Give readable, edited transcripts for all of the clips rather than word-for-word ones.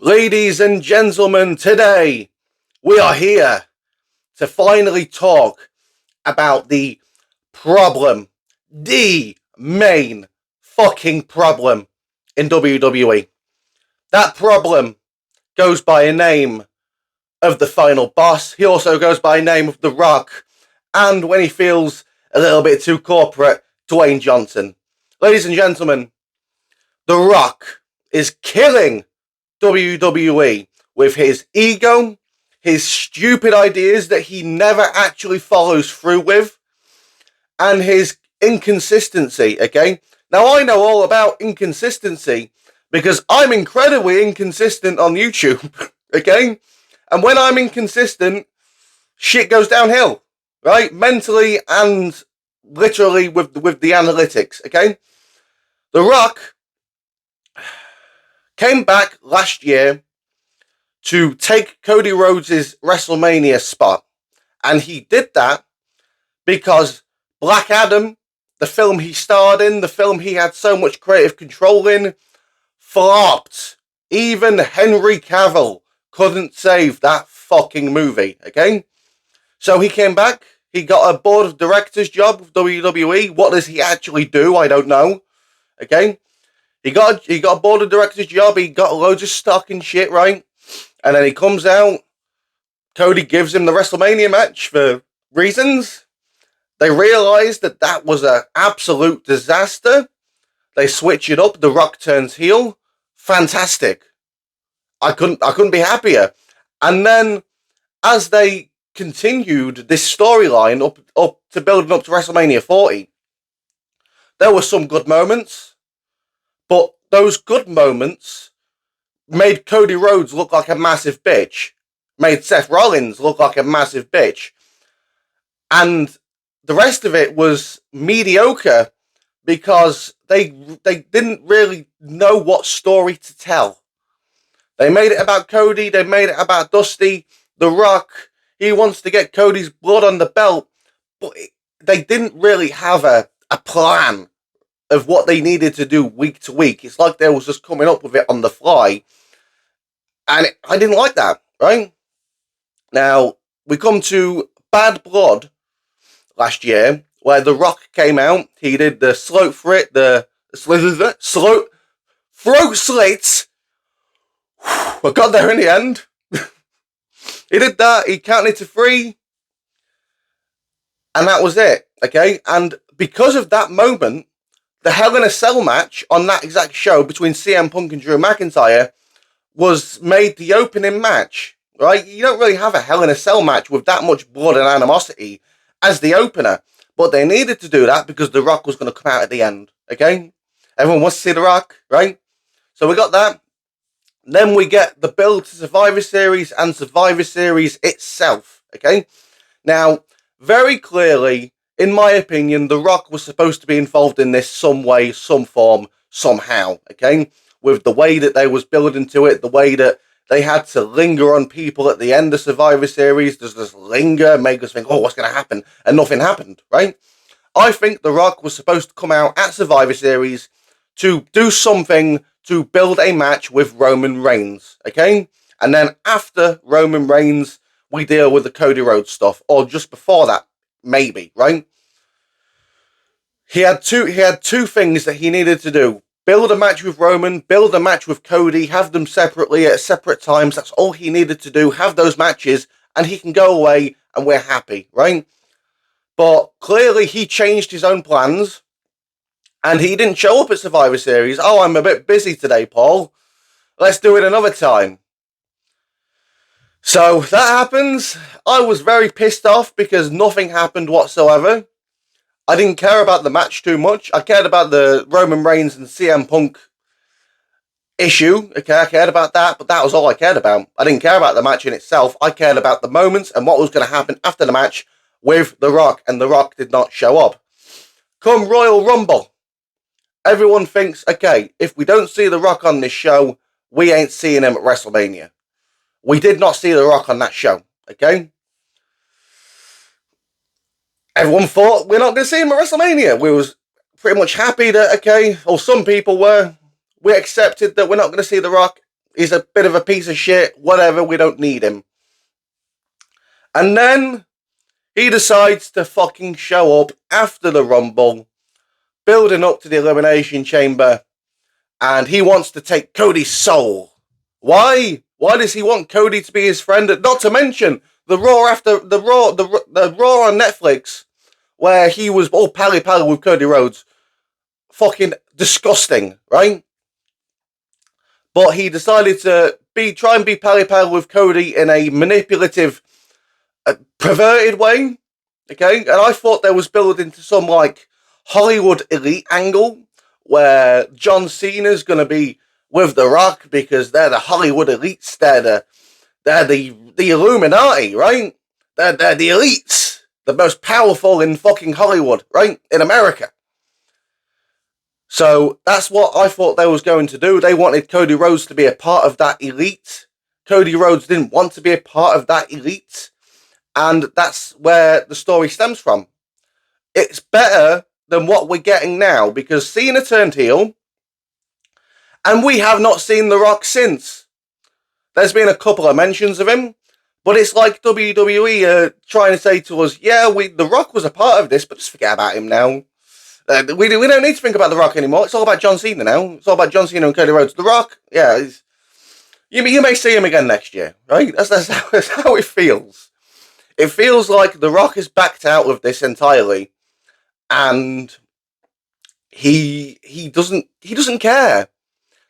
Ladies and gentlemen, today we are here to finally talk about the problem, the main fucking problem in WWE. That problem goes by a name of the final boss. He also goes by a name of The Rock, and when he feels a little bit too corporate, Dwayne Johnson. Ladies and gentlemen, The Rock is killing WWE with his ego, his stupid ideas that he never actually follows through with, and his inconsistency, okay? Now, I know all about inconsistency because I'm incredibly inconsistent on YouTube, okay? And when I'm inconsistent, shit goes downhill, right? Mentally and literally with the analytics, okay? The Rock came back last year to take Cody Rhodes' WrestleMania spot. And he did that because Black Adam, the film he starred in, the film he had so much creative control in, flopped. Even Henry Cavill couldn't save that fucking movie, okay? So he came back, he got a board of directors job with WWE. What does he actually do? I don't know, okay? He got a board of directors job, he got loads of stock and shit, right? And then he comes out, Cody gives him the WrestleMania match for reasons. They realized that was an absolute disaster. They switch it up, The Rock turns heel. Fantastic. I couldn't be happier. And then as they continued this storyline up to building up to WrestleMania 40, there were some good moments. But those good moments made Cody Rhodes look like a massive bitch. Made Seth Rollins look like a massive bitch. And the rest of it was mediocre because they didn't really know what story to tell. They made it about Cody. They made it about Dusty. The Rock, he wants to get Cody's blood on the belt. But they didn't really have a plan of what they needed to do week to week. It's like they was just coming up with it on the fly. And I didn't like that, right? Now, we come to Bad Blood last year, where The Rock came out. He did the throat slit. I got there in the end. He did that. He counted to 3. And that was it, okay? And because of that moment, the Hell in a Cell match on that exact show between CM Punk and Drew McIntyre was made the opening match, right? You don't really have a Hell in a Cell match with that much blood and animosity as the opener. But they needed to do that because The Rock was going to come out at the end, okay? Everyone wants to see The Rock, right? So we got that. Then we get the build to Survivor Series and Survivor Series itself, okay? Now, very clearly, in my opinion, The Rock was supposed to be involved in this some way, some form, somehow, okay? With the way that they was building to it, the way that they had to linger on people at the end of Survivor Series, just linger, make us think, oh, what's going to happen? And nothing happened, right? I think The Rock was supposed to come out at Survivor Series to do something to build a match with Roman Reigns, okay? And then after Roman Reigns, we deal with the Cody Rhodes stuff, or just before that, maybe, right? He had two things that he needed to do. Build a match with Roman, build a match with Cody, have them separately at separate times. That's all he needed to do. Have those matches, and he can go away, and we're happy, right? But clearly he changed his own plans, and he didn't show up at Survivor Series. Oh, I'm a bit busy today, Paul. Let's do it another time. So that happens. I was very pissed off because nothing happened whatsoever. I didn't care about the match too much. I cared about the Roman Reigns and CM Punk issue. Okay, I cared about that, but that was all I cared about. I didn't care about the match in itself. I cared about the moments and what was going to happen after the match with The Rock, and The Rock did not show up. Come Royal Rumble, everyone thinks, okay, if we don't see The Rock on this show, we ain't seeing him at WrestleMania. We did not see The Rock on that show, okay? Everyone thought we're not going to see him at WrestleMania. We was pretty much happy that, okay, or some people were, we accepted that we're not going to see The Rock. He's a bit of a piece of shit. Whatever, we don't need him. And then he decides to fucking show up after the Rumble, building up to the Elimination Chamber, and he wants to take Cody's soul. Why? Why does he want Cody to be his friend? Not to mention the Raw after the Raw on Netflix, where he was all pally-pally with Cody Rhodes. Fucking disgusting, right? But he decided to try and be pally-pally with Cody in a manipulative, perverted way. Okay, and I thought there was building to some like Hollywood elite angle where John Cena's going to be with The Rock because they're the Hollywood elites. They're the Illuminati, right? They're the elites, the most powerful in fucking Hollywood, right? In America. So that's what I thought they was going to do. They wanted Cody Rhodes to be a part of that elite. Cody Rhodes didn't want to be a part of that elite. And that's where the story stems from. It's better than what we're getting now because Cena turned heel and we have not seen The Rock since. There's been a couple of mentions of him, but it's like WWE trying to say to us, yeah, The Rock was a part of this, but just forget about him now. We don't need to think about The Rock anymore. It's all about John Cena now. It's all about John Cena and Cody Rhodes. The Rock, yeah, you may see him again next year, right? That's how it feels. It feels like The Rock is backed out of this entirely, and he doesn't care.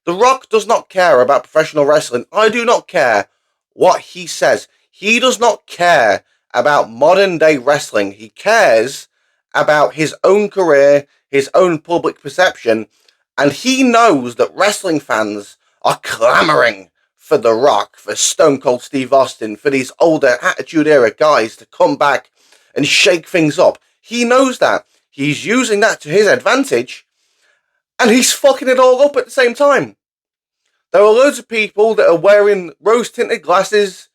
The Rock does not care about professional wrestling. I do not care what he says. He does not care about modern day wrestling. He cares about his own career, his own public perception, and he knows that wrestling fans are clamoring for The Rock, for Stone Cold Steve Austin, for these older Attitude Era guys to come back and shake things up. He knows that. He's using that to his advantage, and he's fucking it all up at the same time. There are loads of people that are wearing rose-tinted glasses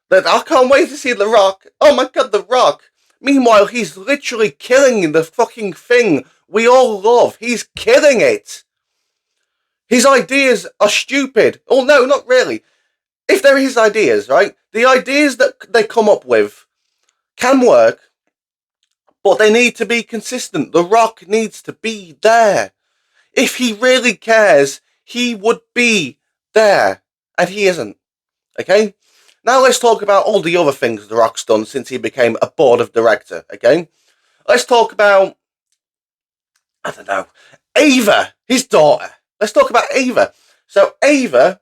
that I can't wait to see The Rock. Oh my god, The Rock. Meanwhile, he's literally killing the fucking thing we all love. He's killing it. His ideas are stupid. Oh no, not really. If they're his ideas, right? The ideas that they come up with can work, but they need to be consistent. The Rock needs to be there. If he really cares, he would be there. And he isn't. Okay? Now let's talk about all the other things The Rock's done since he became a board of director. Okay? Let's talk about, I don't know, Ava, his daughter. Let's talk about Ava. So Ava,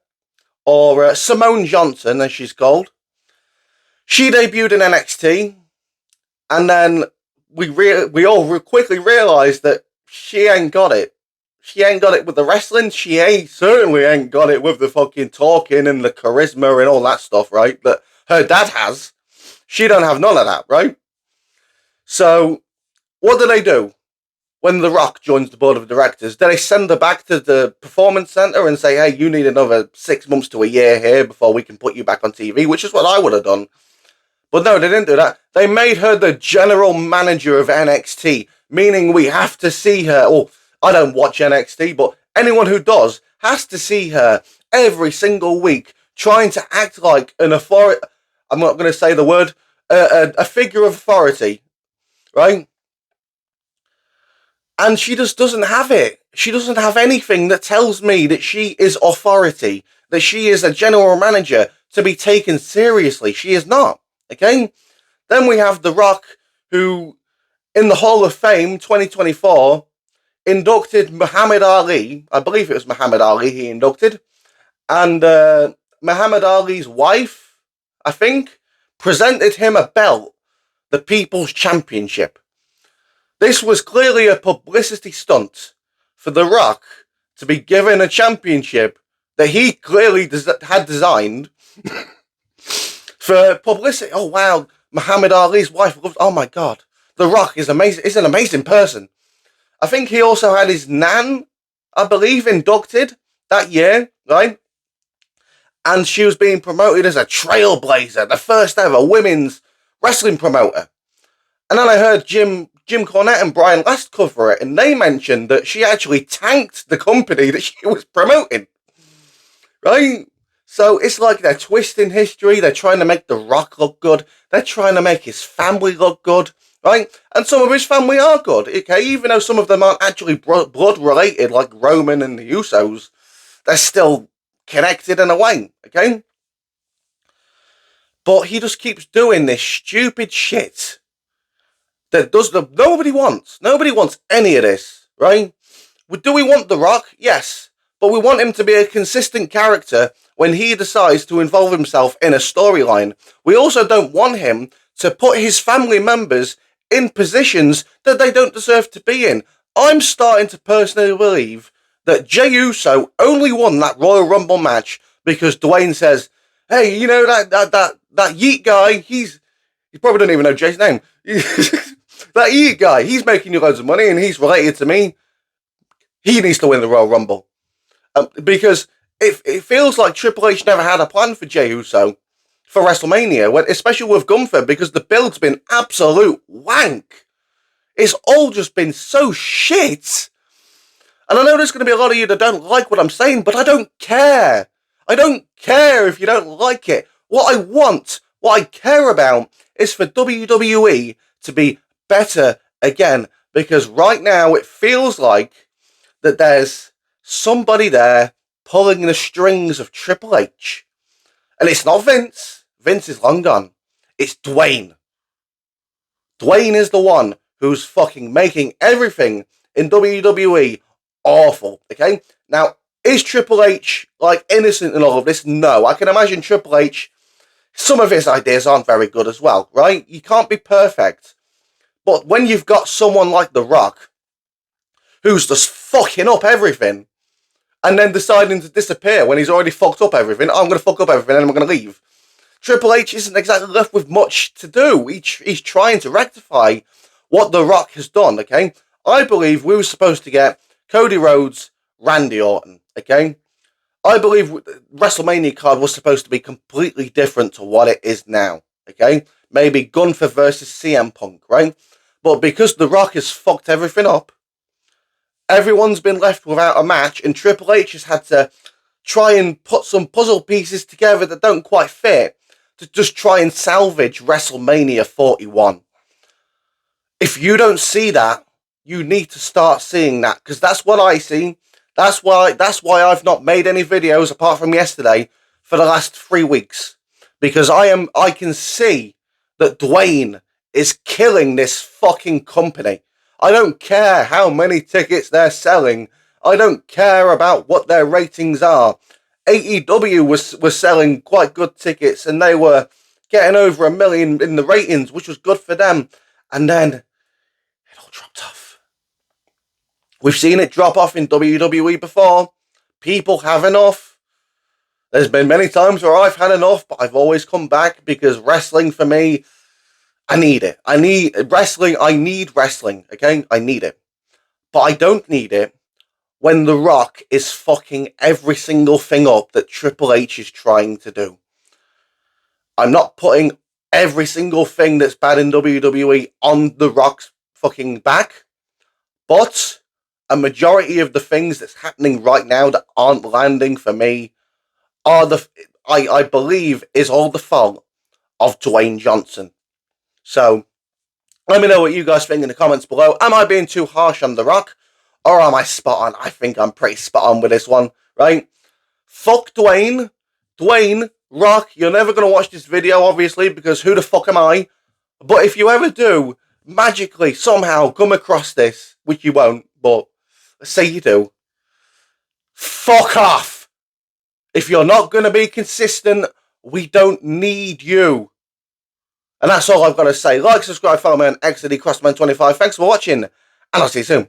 or Simone Johnson as she's called, she debuted in NXT, and then we all quickly realised that she ain't got it. She ain't got it with the wrestling. She certainly ain't got it with the fucking talking and the charisma and all that stuff, right? That her dad has. She don't have none of that, right? So, what do? When The Rock joins the board of directors, do they send her back to the performance center and say, hey, you need another 6 months to a year here before we can put you back on TV, which is what I would have done. But no, they didn't do that. They made her the general manager of NXT, meaning we have to see her. Oh, I don't watch NXT, but anyone who does has to see her every single week trying to act like an authority. I'm not going to say the word, a figure of authority, right? And she just doesn't have it. She doesn't have anything that tells me that she is authority, that she is a general manager to be taken seriously. She is not, okay? Then we have The Rock, who, in the Hall of Fame 2024, inducted Muhammad Ali. I believe it was Muhammad Ali he inducted. And Muhammad Ali's wife, I think, presented him a belt, the People's Championship. This was clearly a publicity stunt for The Rock to be given a championship that he clearly had designed for publicity. Oh, wow, Muhammad Ali's wife loved. Oh, my God. The Rock is amazing. He's an amazing person. I think he also had his nan, I believe, inducted that year, right? And she was being promoted as a trailblazer, the first ever women's wrestling promoter. And then I heard Jim Cornette and Brian Last cover it, and they mentioned that she actually tanked the company that she was promoting. Right? So it's like they're twisting history. They're trying to make The Rock look good. They're trying to make his family look good, right? And some of his family are good, okay? Even though some of them aren't actually blood related, like Roman and the Usos, they're still connected in a way, okay? But he just keeps doing this stupid shit that nobody wants. Nobody wants any of this, right? Do we want The Rock? Yes. But we want him to be a consistent character when he decides to involve himself in a storyline. We also don't want him to put his family members in positions that they don't deserve to be in. I'm starting to personally believe that Jey Uso only won that Royal Rumble match because Dwayne says, hey, you know, that Yeet guy, he probably don't even know Jay's name. That Yeet guy, he's making you loads of money and he's related to me. He needs to win the Royal Rumble. Because it feels like Triple H never had a plan for Jey Uso for WrestleMania, especially with Gunther, because the build's been absolute wank. It's all just been so shit. And I know there's going to be a lot of you that don't like what I'm saying, but I don't care. I don't care if you don't like it. What I care about is for WWE to be better again, because right now it feels like that there's somebody there pulling the strings of Triple H. And it's not Vince. Vince is long gone. It's Dwayne. Dwayne is the one who's fucking making everything in WWE awful, okay? Now, is Triple H, like, innocent in all of this? No. I can imagine Triple H, some of his ideas aren't very good as well, right? You can't be perfect. But when you've got someone like The Rock, who's just fucking up everything, and then deciding to disappear when he's already fucked up everything. I'm going to fuck up everything and I'm going to leave. Triple H isn't exactly left with much to do. He's trying to rectify what The Rock has done, okay? I believe we were supposed to get Cody Rhodes, Randy Orton, okay? I believe WrestleMania card was supposed to be completely different to what it is now, okay? Maybe Gunther versus CM Punk, right? But because The Rock has fucked everything up, everyone's been left without a match, and Triple H has had to try and put some puzzle pieces together that don't quite fit to just try and salvage WrestleMania 41. If you don't see that, you need to start seeing that, because that's what I see. That's why I've not made any videos apart from yesterday for the last 3 weeks, because I can see that Dwayne is killing this fucking company. I don't care how many tickets they're selling. I don't care about what their ratings are. AEW was selling quite good tickets and they were getting over 1 million in the ratings, which was good for them. And then it all dropped off. We've seen it drop off in WWE before. People have enough. There's been many times where I've had enough, but I've always come back because wrestling for me, I need it. I need wrestling, okay? I need it. But I don't need it when The Rock is fucking every single thing up that Triple H is trying to do. I'm not putting every single thing that's bad in WWE on The Rock's fucking back, but a majority of the things that's happening right now that aren't landing for me are I believe is all the fault of Dwayne Johnson. So, let me know what you guys think in the comments below. Am I being too harsh on The Rock? Or am I spot on? I think I'm pretty spot on with this one, right? Fuck Dwayne. Dwayne, Rock, you're never going to watch this video, obviously, because who the fuck am I? But if you ever do, magically, somehow, come across this, which you won't, but let's say you do, fuck off. If you're not going to be consistent, we don't need you. And that's all I've got to say. Like, subscribe, follow me on XD Crossman25. Thanks for watching, and I'll see you soon.